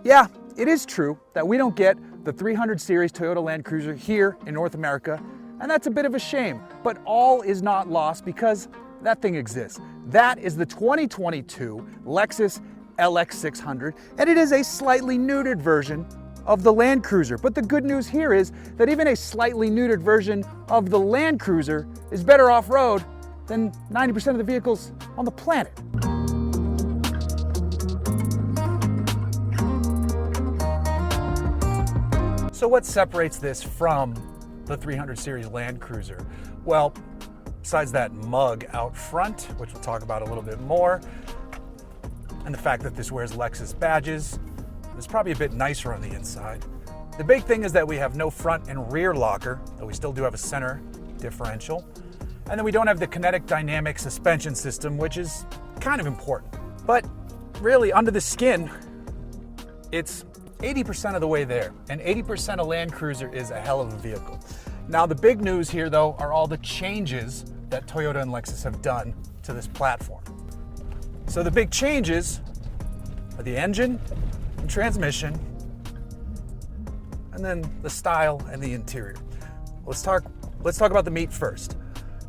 Yeah, it is true that we don't get the 300 series Toyota Land Cruiser here in North America, and that's a bit of a shame, but all is not lost because that thing exists. That is the 2022 Lexus LX600, and it is a slightly neutered version of the Land Cruiser. But the good news here is that even a slightly neutered version of the Land Cruiser is better off-road than 90% of the vehicles on the planet. So what separates this from the 300 series Land Cruiser? Well, besides that mug out front, which we'll talk about a little bit more, and the fact that this wears Lexus badges, it's probably a bit nicer on the inside. The big thing is that we have no front and rear locker, though we still do have a center differential. And then we don't have the kinetic dynamic suspension system, which is kind of important. But really, under the skin, it's 80% of the way there, and 80% of Land Cruiser is a hell of a vehicle. Now, the big news here, though, are all the changes that Toyota and Lexus have done to this platform. So the big changes are the engine and transmission, and then the style and the interior. Let's talk about the meat first.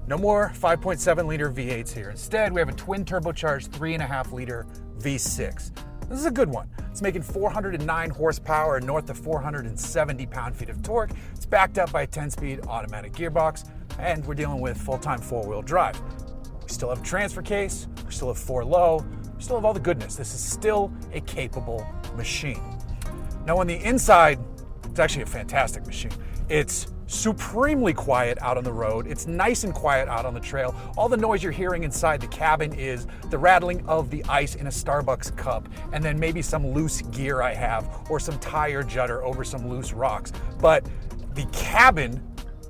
No more 5.7 liter V8s here. Instead, we have a twin turbocharged 3.5 liter V6. This is a good one. It's making 409 horsepower and north of 470 pound-feet of torque. It's backed up by a 10-speed automatic gearbox, and we're dealing with full-time four-wheel drive. We still have a transfer case, we still have 4-low, we still have all the goodness. This is still a capable machine. Now on the inside, it's actually a fantastic machine. It's supremely quiet out on the road. It's nice and quiet out on the trail. All the noise you're hearing inside the cabin is the rattling of the ice in a Starbucks cup, and then maybe some loose gear I have, or some tire judder over some loose rocks. But the cabin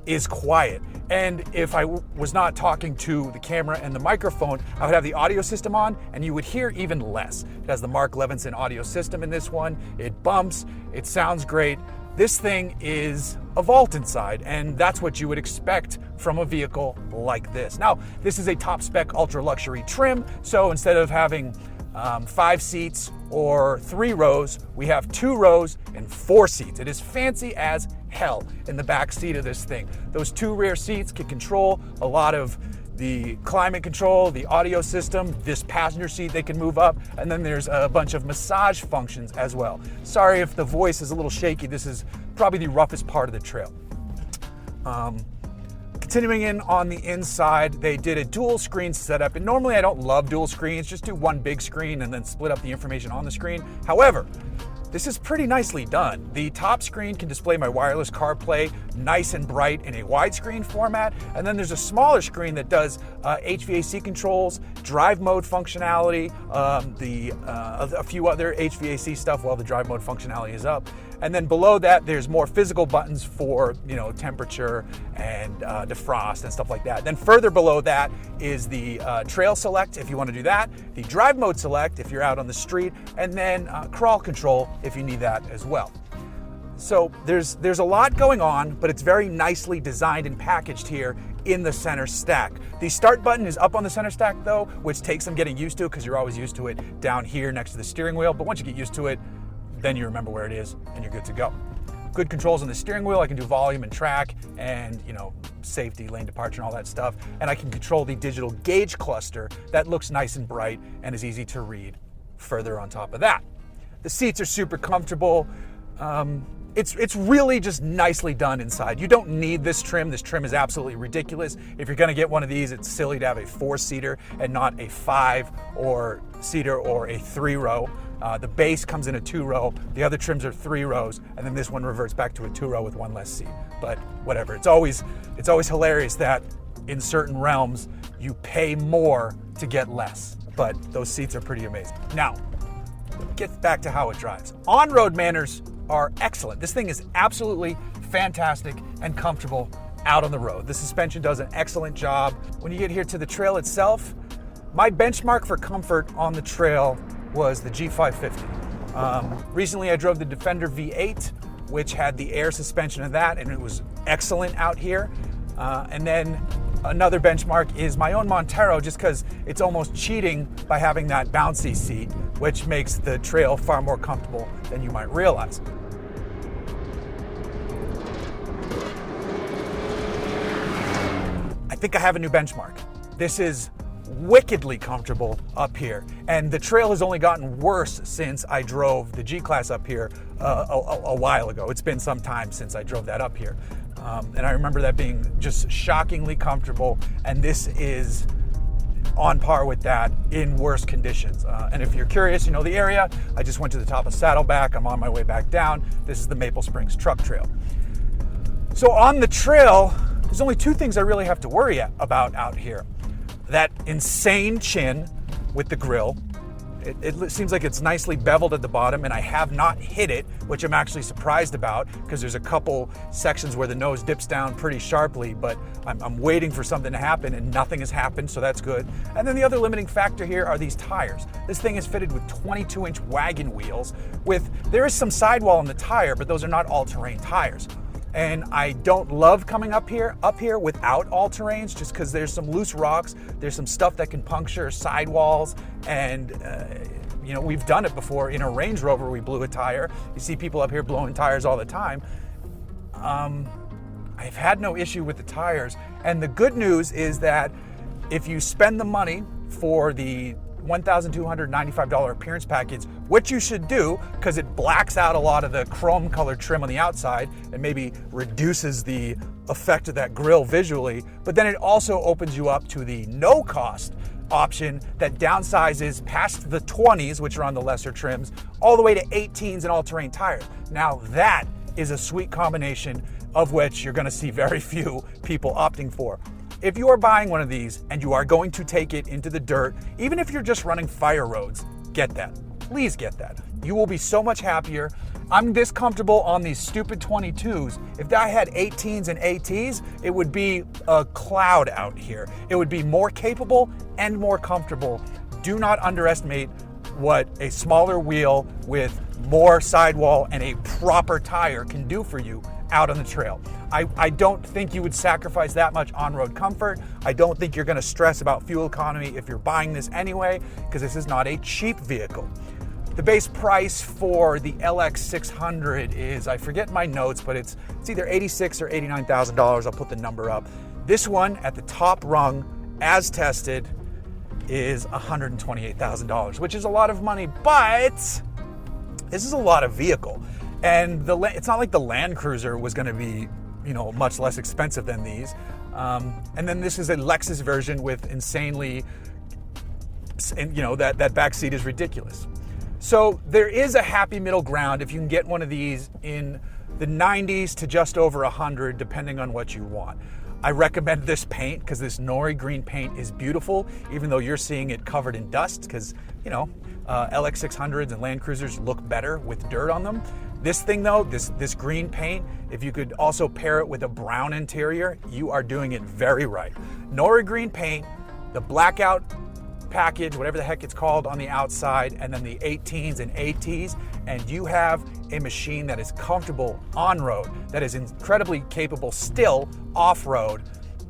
is quiet. And if I was not talking to the camera and the microphone, I would have the audio system on and you would hear even less. It has the Mark Levinson audio system in this one. It bumps, it sounds great. This thing is a vault inside, and that's what you would expect from a vehicle like this. Now, this is a top spec ultra luxury trim, so instead of having 5 seats or 3 rows, we have 2 rows and 4 seats. It is fancy as hell in the back seat of this thing. Those 2 rear seats can control a lot of the climate control, the audio system, this passenger seat they can move up, and then there's a bunch of massage functions as well. Sorry if the voice is a little shaky, this is probably the roughest part of the trail. Continuing in on the inside, they did a dual screen setup, and normally I don't love dual screens, just do one big screen and then split up the information on the screen. However, this is pretty nicely done. The top screen can display my wireless CarPlay nice and bright in a widescreen format, and then there's a smaller screen that does HVAC controls, drive mode functionality, a few other HVAC stuff while the drive mode functionality is up. And then below that, there's more physical buttons for, temperature and defrost and stuff like that. Then further below that is the trail select if you want to do that, the drive mode select if you're out on the street, and then crawl control if you need that as well. So there's a lot going on, but it's very nicely designed and packaged here in the center stack. The start button is up on the center stack though, which takes some getting used to because you're always used to it down here next to the steering wheel. But once you get used to it, then you remember where it is and you're good to go. Good controls on the steering wheel. I can do volume and track and safety, lane departure and all that stuff. And I can control the digital gauge cluster that looks nice and bright and is easy to read further on top of that. The seats are super comfortable. It's really just nicely done inside. You don't need this trim. This trim is absolutely ridiculous. If you're gonna get one of these, it's silly to have a 4-seater and not a 5-seater or a 3-row. The base comes in a 2-row, the other trims are 3 rows, and then this one reverts back to a 2-row with 1 less seat. But whatever, it's always hilarious that in certain realms you pay more to get less, but those seats are pretty amazing. Now, get back to how it drives. On-road manners are excellent. This thing is absolutely fantastic and comfortable out on the road. The suspension does an excellent job. When you get here to the trail itself, my benchmark for comfort on the trail was the G550. Recently I drove the Defender V8, which had the air suspension of that, and it was excellent out here. And then Another benchmark is my own Montero, just because it's almost cheating by having that bouncy seat, which makes the trail far more comfortable than you might realize. I think I have a new benchmark. This is wickedly comfortable up here, and the trail has only gotten worse since I drove the G-Class up here a while ago. It's been some time since I drove that up here, and I remember that being just shockingly comfortable, and this is on par with that in worse conditions. And if you're curious, you know the area. I just went to the top of Saddleback. I'm on my way back down. This is the Maple Springs Truck Trail. So on the trail, there's only two things I really have to worry about out here. That insane chin with the grill. It seems like it's nicely beveled at the bottom, and I have not hit it, which I'm actually surprised about, because there's a couple sections where the nose dips down pretty sharply, but I'm waiting for something to happen, and nothing has happened, so that's good. And then the other limiting factor here are these tires. This thing is fitted with 22-inch wagon wheels. There is some sidewall in the tire, but those are not all-terrain tires. And I don't love coming up here without all-terrains, just because there's some loose rocks, there's some stuff that can puncture sidewalls, and you know, we've done it before. In a Range Rover, we blew a tire. You see people up here blowing tires all the time. I've had no issue with the tires, and the good news is that if you spend the money for the $1,295 appearance package, which you should do because it blacks out a lot of the chrome colored trim on the outside and maybe reduces the effect of that grille visually, but then it also opens you up to the no cost option that downsizes past the 20s, which are on the lesser trims, all the way to 18s and all-terrain tires. Now that is a sweet combination of which you're going to see very few people opting for. If you are buying one of these and you are going to take it into the dirt, even if you're just running fire roads, get that. Please get that. You will be so much happier. I'm this comfortable on these stupid 22s. If I had 18s and ATs, it would be a cloud out here. It would be more capable and more comfortable. Do not underestimate what a smaller wheel with more sidewall and a proper tire can do for you out on the trail. I don't think you would sacrifice that much on-road comfort. I don't think you're going to stress about fuel economy if you're buying this anyway, because this is not a cheap vehicle. The base price for the LX600 is, I forget my notes, but it's either $86,000 or $89,000. I'll put the number up. This one at the top rung, as tested, is $128,000, which is a lot of money, but this is a lot of vehicle. And it's not like the Land Cruiser was going to be, you know, much less expensive than these. And then this is a Lexus version with insanely, and you know, that back seat is ridiculous. So there is a happy middle ground if you can get one of these in the 90s to just over 100, depending on what you want. I recommend this paint because this nori green paint is beautiful, even though you're seeing it covered in dust, because, you know, LX600s and Land Cruisers look better with dirt on them. This thing though, this green paint, if you could also pair it with a brown interior, you are doing it very right. Nori green paint, the blackout package, whatever the heck it's called, on the outside, and then the 18s and ATs, and you have a machine that is comfortable on-road, that is incredibly capable still off-road,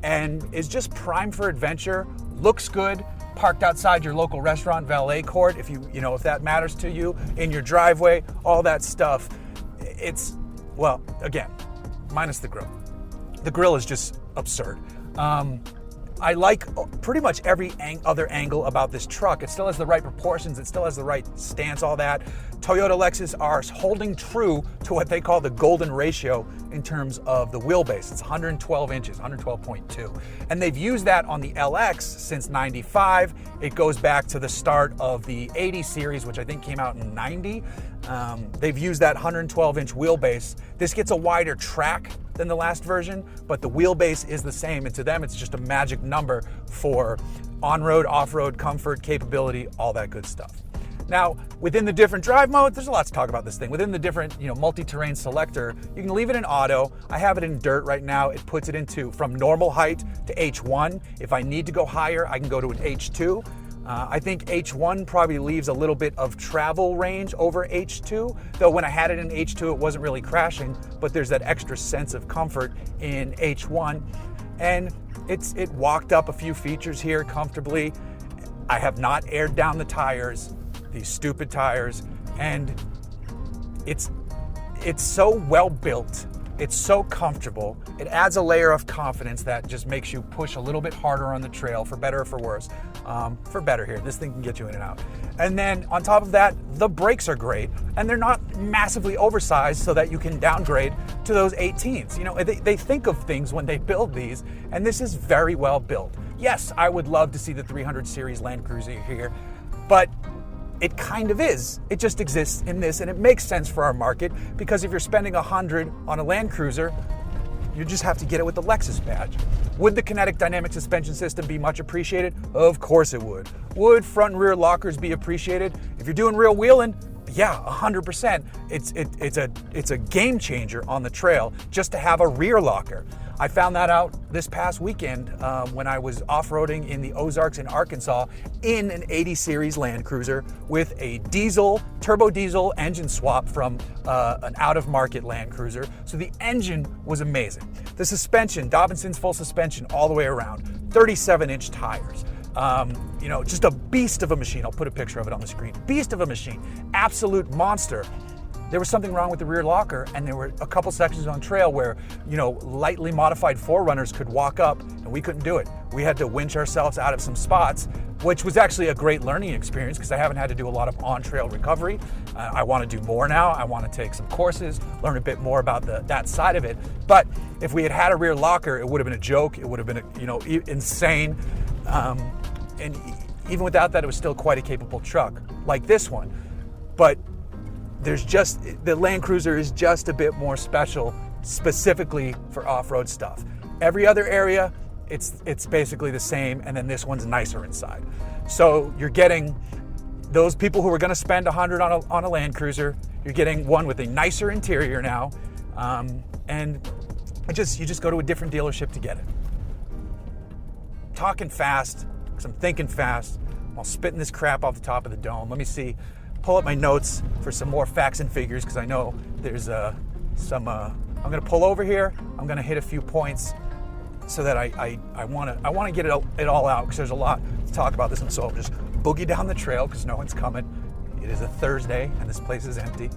and is just primed for adventure, looks good, parked outside your local restaurant valet court, if if that matters to you, in your driveway, all that stuff. It's, well, again, minus the grill. The grill is just absurd. I like pretty much every other angle about this truck. It still has the right proportions. It still has the right stance, all that. Toyota Lexus are holding true to what they call the golden ratio in terms of the wheelbase. It's 112 inches, 112.2. And they've used that on the LX since 95. It goes back to the start of the 80 series, which I think came out in 90. They've used that 112-inch wheelbase. This gets a wider track than the last version, but the wheelbase is the same, and to them it's just a magic number for on-road, off-road comfort, capability, all that good stuff. Now, within the different drive modes, there's a lot to talk about this thing. Within the different, multi-terrain selector, you can leave it in auto. I have it in dirt right now. It puts it into from normal height to H1. If I need to go higher, I can go to an H2. I think H1 probably leaves a little bit of travel range over H2, though when I had it in H2, it wasn't really crashing, but there's that extra sense of comfort in H1. And It walked up a few features here comfortably. I have not aired down the tires, these stupid tires, and it's so well built. It's so comfortable. It adds a layer of confidence that just makes you push a little bit harder on the trail, for better or for worse. For better here, this thing can get you in and out. And then on top of that, the brakes are great, and they're not massively oversized so that you can downgrade to those 18s. You know, they think of things when they build these, and this is very well built. Yes, I would love to see the 300 series Land Cruiser here, but it kind of is. It just exists in this, and it makes sense for our market, because if you're spending $100 on a Land Cruiser, you just have to get it with the Lexus badge. Would the kinetic dynamic suspension system be much appreciated? Of course it would. Would front and rear lockers be appreciated? If you're doing real wheeling, yeah, 100%. It's a game changer on the trail just to have a rear locker. I found that out this past weekend when I was off-roading in the Ozarks in Arkansas in an 80 series Land Cruiser with a turbo diesel engine swap from an out-of-market Land Cruiser. So the engine was amazing. The suspension, Dobinson's full suspension all the way around, 37-inch tires. You know, just a beast of a machine. I'll put a picture of it on the screen. Beast of a machine, absolute monster. There was something wrong with the rear locker, and there were a couple sections on trail where, you know, lightly modified 4Runners could walk up, and we couldn't do it. We had to winch ourselves out of some spots, which was actually a great learning experience because I haven't had to do a lot of on-trail recovery. I want to do more now. I want to take some courses, learn a bit more about that side of it. But if we had had a rear locker, it would have been a joke. It would have been, you know, insane. And even without that, it was still quite a capable truck, like this one. But the Land Cruiser is just a bit more special, specifically for off-road stuff. Every other area, it's basically the same, and then this one's nicer inside. So you're getting those people who are going to spend $100 on a Land Cruiser. You're getting one with a nicer interior now, and you just go to a different dealership to get it. Talking fast, because I'm thinking fast, while spitting this crap off the top of the dome. Let me see. Pull up my notes for some more facts and figures, because I know there's I'm going to pull over here. I'm going to hit a few points so that I want to get it all out, because there's a lot to talk about this one. So I'll just boogie down the trail because no one's coming. It is a Thursday and this place is empty.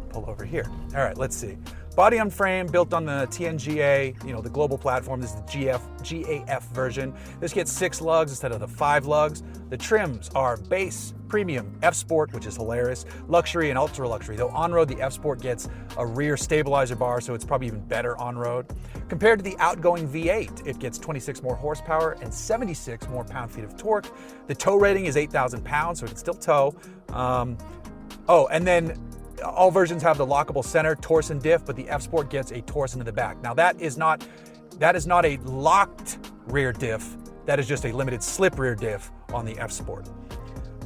Pull over here. All right, let's see. Body on frame, built on the TNGA, you know, the global platform. This is the GAF version. This gets 6 lugs instead of the 5 lugs. The trims are base, premium, F-Sport, which is hilarious, luxury, and ultra luxury. Though on-road, the F-Sport gets a rear stabilizer bar, so it's probably even better on-road. Compared to the outgoing V8, it gets 26 more horsepower and 76 more pound-feet of torque. The tow rating is 8,000 pounds, so it can still tow. And then all versions have the lockable center torsion diff, but the F-Sport gets a torsion in the back. Now that is not a locked rear diff. That is just a limited slip rear diff on the F-Sport.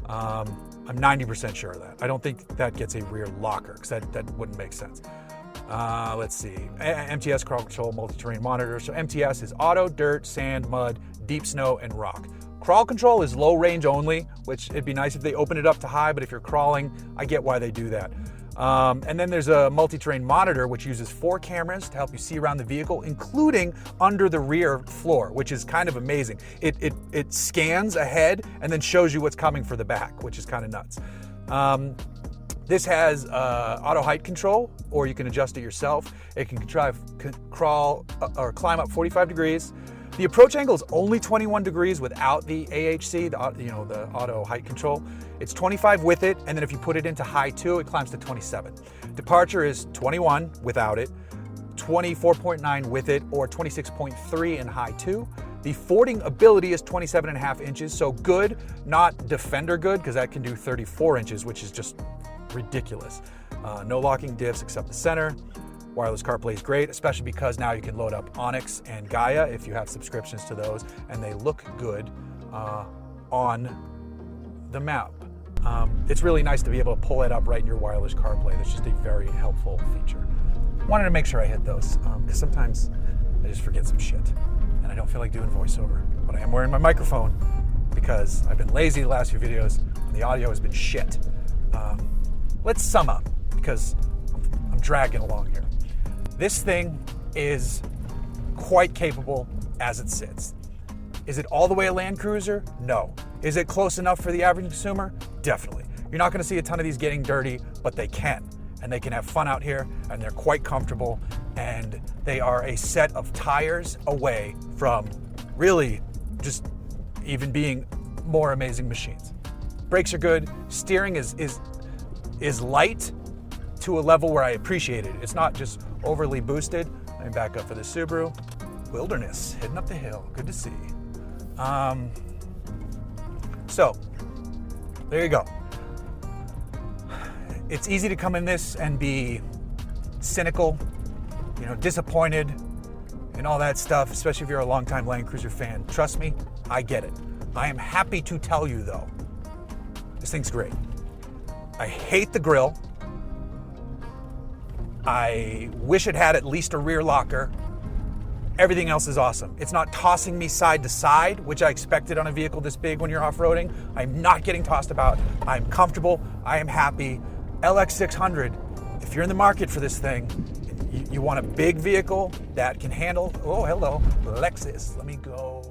I'm 90% sure of that. I don't think that gets a rear locker, because that wouldn't make sense. Let's see. MTS crawl control multi-terrain monitor. So MTS is auto, dirt, sand, mud, deep snow, and rock. Crawl control is low range only, which it'd be nice if they open it up to high, but if you're crawling, I get why they do that. And then there's a multi-terrain monitor, which uses 4 cameras to help you see around the vehicle, including under the rear floor, which is kind of amazing. It scans ahead and then shows you what's coming for the back, which is kind of nuts. This has auto height control, or you can adjust it yourself. It can crawl or climb up 45 degrees. The approach angle is only 21 degrees without the AHC, the auto height control. It's 25 with it, and then if you put it into high 2, it climbs to 27. Departure is 21 without it, 24.9 with it, or 26.3 in high 2. The fording ability is 27.5 inches, so good, not Defender good, because that can do 34 inches, which is just ridiculous. No locking diffs except the center. Wireless CarPlay is great, especially because now you can load up Onyx and Gaia if you have subscriptions to those, and they look good on the map. It's really nice to be able to pull it up right in your wireless CarPlay. That's just a very helpful feature. Wanted to make sure I hit those, because sometimes I just forget some shit, and I don't feel like doing voiceover. But I am wearing my microphone because I've been lazy the last few videos, and the audio has been shit. Let's sum up, because I'm dragging along here. This thing is quite capable as it sits. Is it all the way a Land Cruiser? No. Is it close enough for the average consumer? Definitely. You're not going to see a ton of these getting dirty, but they can. And they can have fun out here, and they're quite comfortable, and they are a set of tires away from really just even being more amazing machines. Brakes are good. Steering is light to a level where I appreciate it. It's not just overly boosted. Let me back up for the Subaru. Wilderness, heading up the hill. Good to see. So, there you go. It's easy to come in this and be cynical, disappointed, and all that stuff, especially if you're a longtime Land Cruiser fan. Trust me, I get it. I am happy to tell you, though, this thing's great. I hate the grille. I wish it had at least a rear locker. Everything else is awesome. It's not tossing me side to side, which I expected on a vehicle this big when you're off-roading. I'm not getting tossed about. I'm comfortable. I am happy. LX600, if you're in the market for this thing, you want a big vehicle that can handle, oh, hello, Lexus. Let me go.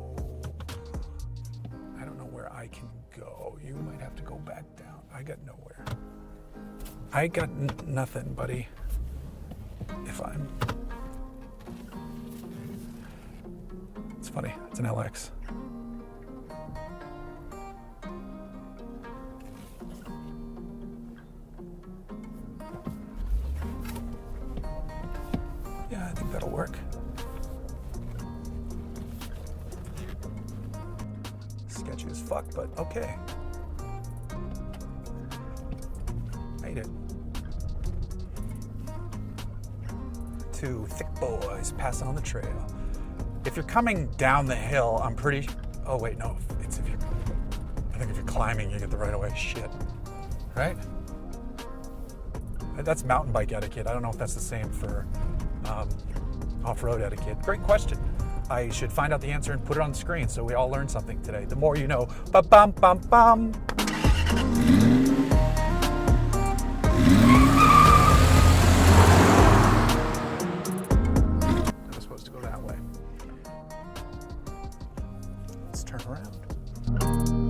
I don't know where I can go. You might have to go back down. I got nowhere. I got nothing, buddy. It's funny, it's an LX. Yeah, I think that'll work. Sketchy as fuck, but okay. Made it. Two thick boys passing on the trail. If you're coming down the hill, oh wait, no, I think if you're climbing, you get the right of way. Shit, right? That's mountain bike etiquette. I don't know if that's the same for off-road etiquette. Great question. I should find out the answer and put it on the screen so we all learn something today. The more you know. Ba-bum, bum, bum. I was supposed to go that way. Let's turn around.